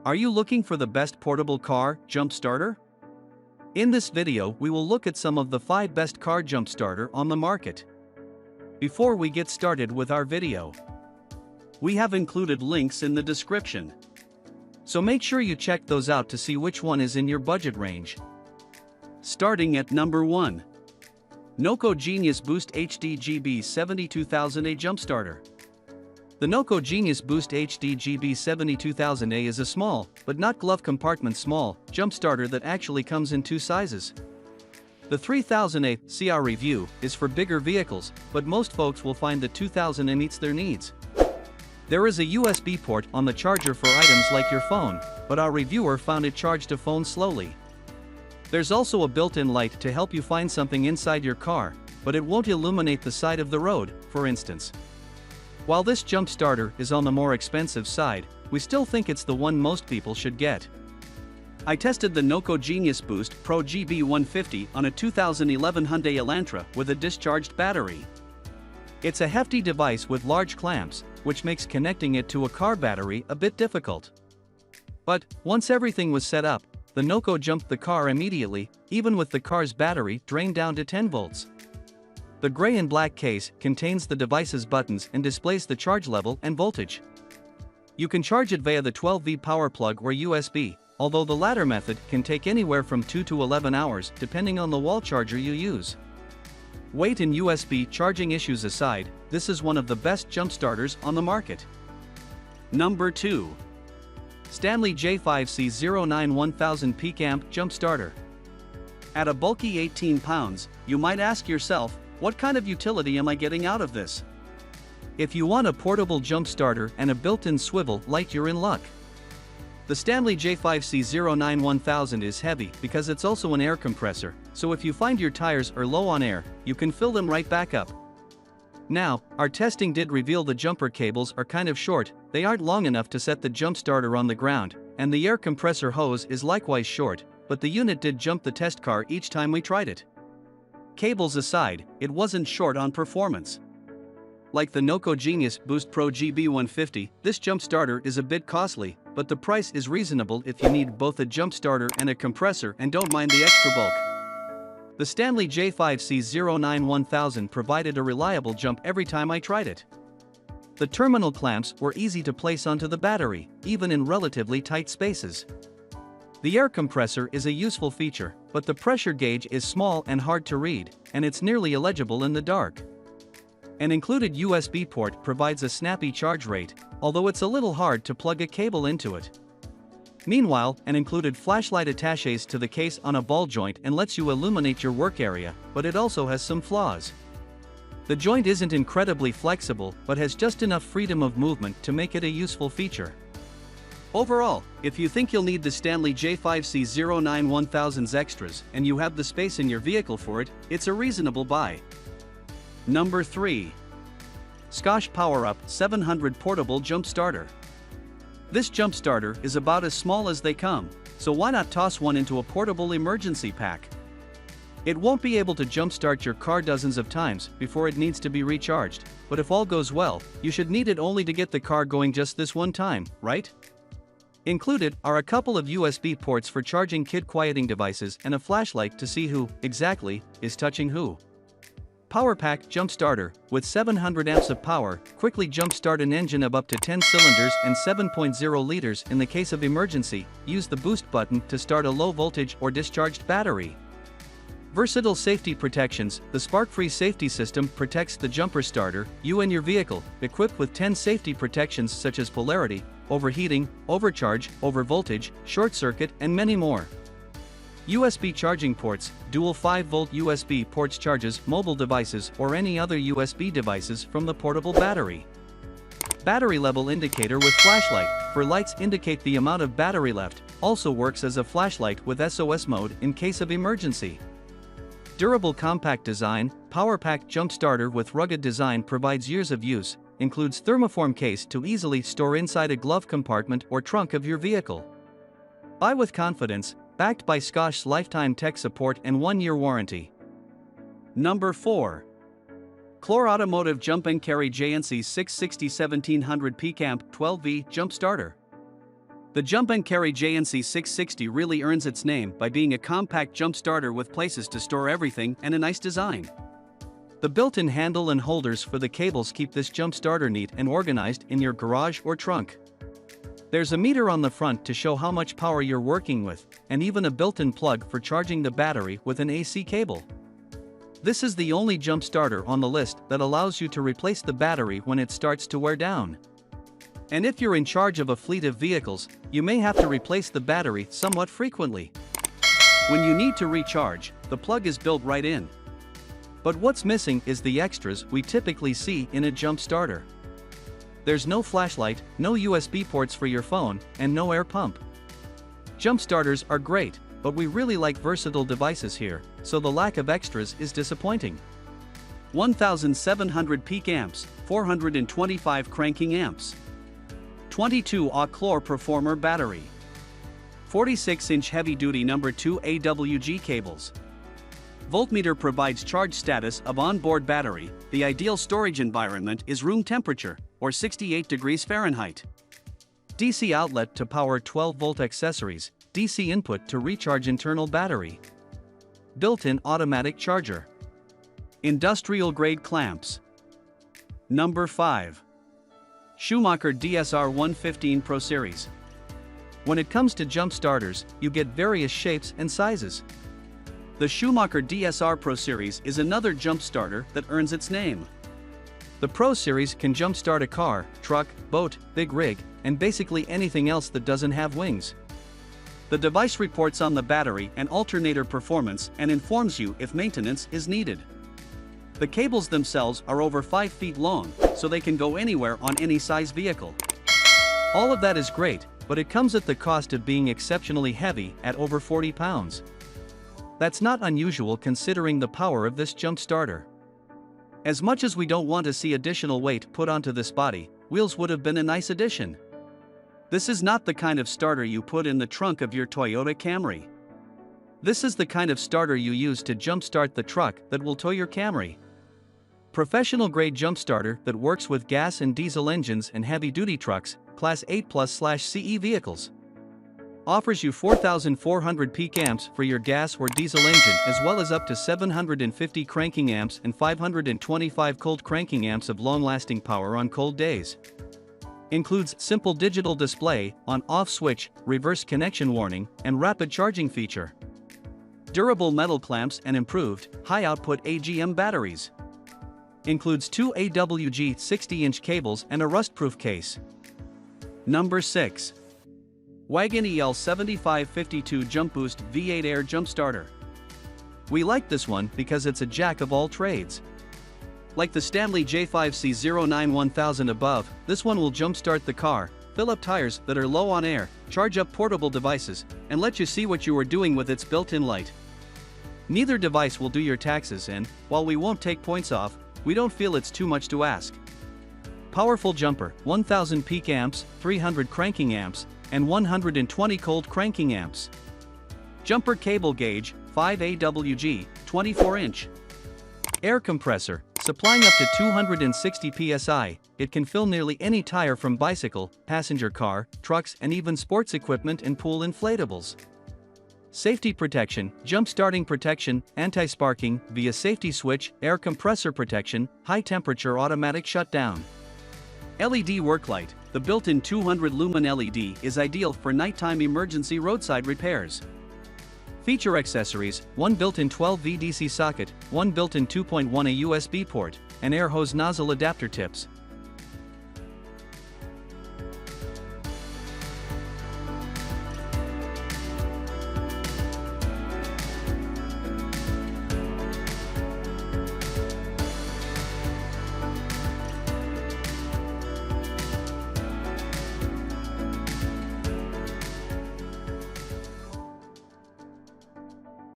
Are you looking for the best portable car jump starter? In this video, we will look at some of the 5 best car jump starter on the market. Before we get started with our video, we have included links in the description. So make sure you check those out to see which one is in your budget range. Starting at number 1. NOCO Genius Boost HD GB 72000A Jump Starter. The NOCO Genius Boost HD GB 72000A is a small, but not glove compartment small, jump starter that actually comes in 2 sizes. The 3000A CR review is for bigger vehicles, but most folks will find the 2000A meets their needs. There is a USB port on the charger for items like your phone, but our reviewer found it charged a phone slowly. There's also a built-in light to help you find something inside your car, but it won't illuminate the side of the road, for instance. While this jump starter is on the more expensive side, we still think it's the one most people should get. I tested the NOCO Genius Boost Pro GB150 on a 2011 Hyundai Elantra with a discharged battery. It's a hefty device with large clamps, which makes connecting it to a car battery a bit difficult. But, once everything was set up, the NOCO jumped the car immediately, even with the car's battery drained down to 10 volts. The gray and black case contains the device's buttons and displays the charge level and voltage. You can charge it via the 12V power plug or USB, although the latter method can take anywhere from 2 to 11 hours depending on the wall charger you use. Weight and USB charging issues aside, this is one of the best jump starters on the market. Number 2. STANLEY J5C09 1000 Peak Amp Jump Starter. At a bulky 18 pounds, you might ask yourself, what kind of utility am I getting out of this? If you want a portable jump starter and a built-in swivel light, you're in luck. The STANLEY J5C09 1000 is heavy because it's also an air compressor, so if you find your tires are low on air, you can fill them right back up. Now, our testing did reveal the jumper cables are kind of short, they aren't long enough to set the jump starter on the ground, and the air compressor hose is likewise short, but the unit did jump the test car each time we tried it. Cables aside, it wasn't short on performance. Like the NOCO Genius Boost Pro GB150, this jump starter is a bit costly, but the price is reasonable if you need both a jump starter and a compressor and don't mind the extra bulk. The STANLEY J5C09 1000 provided a reliable jump every time I tried it. The terminal clamps were easy to place onto the battery, even in relatively tight spaces. The air compressor is a useful feature, but the pressure gauge is small and hard to read, and it's nearly illegible in the dark. An included USB port provides a snappy charge rate, although it's a little hard to plug a cable into it. Meanwhile, an included flashlight attaches to the case on a ball joint and lets you illuminate your work area, but it also has some flaws. The joint isn't incredibly flexible, but has just enough freedom of movement to make it a useful feature. Overall, if you think you'll need the STANLEY J5C09 1000's extras and you have the space in your vehicle for it, it's a reasonable buy. Number 3. Scosche PowerUp 700 Portable Jump Starter. This jump starter is about as small as they come, so why not toss one into a portable emergency pack? It won't be able to jumpstart your car dozens of times before it needs to be recharged, but if all goes well, you should need it only to get the car going just this one time, right? Included are a couple of USB ports for charging kid quieting devices and a flashlight to see who, exactly, is touching who. PowerPack Jump Starter, with 700 amps of power, quickly jumpstart an engine of up to 10 cylinders and 7.0 liters in the case of emergency. Use the boost button to start a low voltage or discharged battery. Versatile safety protections. The spark-free safety system protects the jumper starter, you and your vehicle, equipped with 10 safety protections such as polarity, overheating, overcharge, overvoltage, short circuit, and many more. USB charging ports. Dual 5-volt USB ports charges mobile devices or any other USB devices from the portable battery. Battery level indicator with flashlight, for lights indicate the amount of battery left, also works as a flashlight with SOS mode in case of emergency. Durable compact design. PowerPack Jump Starter with rugged design provides years of use, includes thermoform case to easily store inside a glove compartment or trunk of your vehicle. Buy with confidence, backed by Scosche's lifetime tech support and 1-year warranty. Number 4. Clore Automotive Jump and Carry JNC 660 1700 Peak Amp 12V Jump Starter. The Jump & Carry JNC 660 really earns its name by being a compact jump starter with places to store everything and a nice design. The built-in handle and holders for the cables keep this jump starter neat and organized in your garage or trunk. There's a meter on the front to show how much power you're working with, and even a built-in plug for charging the battery with an AC cable. This is the only jump starter on the list that allows you to replace the battery when it starts to wear down. And if you're in charge of a fleet of vehicles, you may have to replace the battery somewhat frequently. When you need to recharge, the plug is built right in. But what's missing is the extras we typically see in a jump starter. There's no flashlight, no USB ports for your phone, and no air pump. Jump starters are great, but we really like versatile devices here, so the lack of extras is disappointing. 1700 peak amps, 425 cranking amps. 22Ah Clore Performer battery. 46-inch heavy-duty number 2 AWG cables. Voltmeter provides charge status of onboard battery. The ideal storage environment is room temperature, or 68 degrees Fahrenheit. DC outlet to power 12-volt accessories, DC input to recharge internal battery. Built-in automatic charger. Industrial-grade clamps. Number 5. Schumacher DSR 115 ProSeries. When it comes to jump starters, you get various shapes and sizes. The Schumacher DSR ProSeries is another jump starter that earns its name. The ProSeries can jumpstart a car, truck, boat, big rig, and basically anything else that doesn't have wings. The device reports on the battery and alternator performance and informs you if maintenance is needed. The cables themselves are over 5 feet long, so they can go anywhere on any size vehicle. All of that is great, but it comes at the cost of being exceptionally heavy at over 40 pounds. That's not unusual considering the power of this jump starter. As much as we don't want to see additional weight put onto this body, wheels would have been a nice addition. This is not the kind of starter you put in the trunk of your Toyota Camry. This is the kind of starter you use to jumpstart the truck that will tow your Camry. Professional-grade jump starter that works with gas and diesel engines and heavy-duty trucks, Class 8+/CE vehicles. Offers you 4,400 peak amps for your gas or diesel engine as well as up to 750 cranking amps and 525 cold cranking amps of long-lasting power on cold days. Includes simple digital display, on-off switch, reverse connection warning, and rapid charging feature. Durable metal clamps and improved, high-output AGM batteries. Includes 2 AWG 60-inch cables and a rust-proof case. Number 6. Wagan EL7552 Jumpboost V8 Air Jump Starter. We like this one because it's a jack of all trades. Like the Stanley J5C09 1000 above, this one will jumpstart the car, fill up tires that are low on air, charge up portable devices, and let you see what you are doing with its built-in light. Neither device will do your taxes, and while we won't take points off, we don't feel it's too much to ask. Powerful jumper, 1000 peak amps, 300 cranking amps, and 120 cold cranking amps. Jumper cable gauge, 5 AWG, 24-inch. Air compressor, supplying up to 260 psi, it can fill nearly any tire from bicycle, passenger car, trucks and even sports equipment and pool inflatables. Safety protection, jump starting protection, anti-sparking, via safety switch, air compressor protection, high temperature automatic shutdown. LED work light, the built-in 200 lumen LED is ideal for nighttime emergency roadside repairs. Feature accessories, one built-in 12V DC socket, one built-in 2.1A USB port, and air hose nozzle adapter tips.